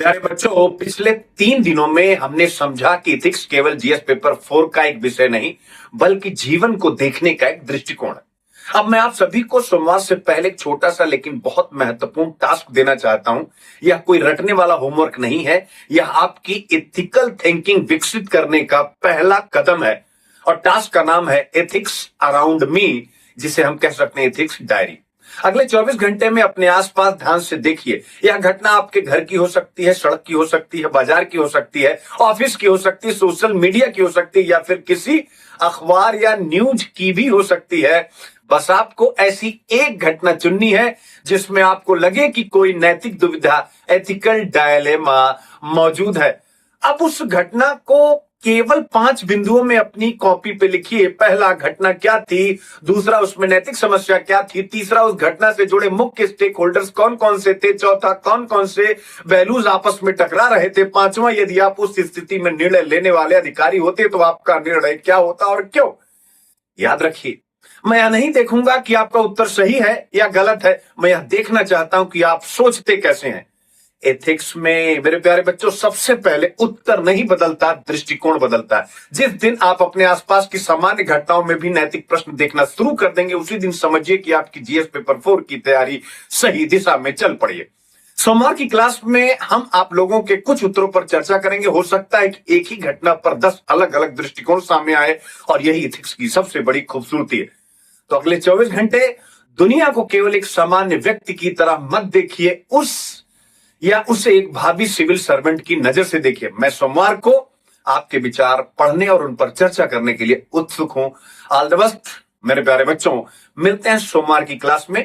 प्यारे बच्चों, पिछले 3 दिनों में हमने समझा कि इथिक्स केवल जीएस पेपर 4 का एक विषय नहीं, बल्कि जीवन को देखने का एक दृष्टिकोण है। अब मैं आप सभी को सोमवार से पहले एक छोटा सा लेकिन बहुत महत्वपूर्ण टास्क देना चाहता हूं। यह कोई रटने वाला होमवर्क नहीं है, यह आपकी इथिकल थिंकिंग विकसित करने का पहला कदम है। और टास्क का नाम है एथिक्स अराउंड मी, जिसे हम कह सकते हैं एथिक्स डायरी। अगले 24 घंटे में अपने आसपास ध्यान से देखिए। यह घटना आपके घर की हो सकती है, सड़क की हो सकती है, बाजार की हो सकती है, ऑफिस की हो सकती है, सोशल मीडिया की हो सकती है, या फिर किसी अखबार या न्यूज की भी हो सकती है। बस आपको ऐसी एक घटना चुननी है जिसमें आपको लगे कि कोई नैतिक दुविधा, एथिकल डायलेमा मौजूद है। अब उस घटना को केवल 5 बिंदुओं में अपनी कॉपी पे लिखिए। पहला, घटना क्या थी। दूसरा, उसमें नैतिक समस्या क्या थी। तीसरा, उस घटना से जुड़े मुख्य स्टेक होल्डर्स कौन कौन से थे। चौथा, कौन कौन से वैल्यूज आपस में टकरा रहे थे। पांचवा, यदि आप उस स्थिति में निर्णय लेने वाले अधिकारी होते तो आपका निर्णय क्या होता और क्यों। याद रखिए, मैं यह नहीं देखूंगा कि आपका उत्तर सही है या गलत है, मैं यह देखना चाहता हूं कि आप सोचते कैसे हैं। एथिक्स में मेरे प्यारे बच्चों, सबसे पहले उत्तर नहीं बदलता, दृष्टिकोण बदलता है। जिस दिन आप अपने आसपास की सामान्य घटनाओं में भी नैतिक प्रश्न देखना शुरू कर देंगे, उसी दिन समझिए कि आपकी जीएस पेपर 4 की तैयारी सही दिशा में चल पड़ी है। सोमवार की क्लास में हम आप लोगों के कुछ उत्तरों पर चर्चा करेंगे। हो सकता है कि एक ही घटना पर 10 अलग अलग दृष्टिकोण सामने आए, और यही एथिक्स की सबसे बड़ी खूबसूरती है। तो अगले 24 घंटे दुनिया को केवल एक सामान्य व्यक्ति की तरह मत देखिए, उसे एक भावी सिविल सर्वेंट की नजर से देखिए। मैं सोमवार को आपके विचार पढ़ने और उन पर चर्चा करने के लिए उत्सुक हूं। ऑल द बेस्ट मेरे प्यारे बच्चों, मिलते हैं सोमवार की क्लास में।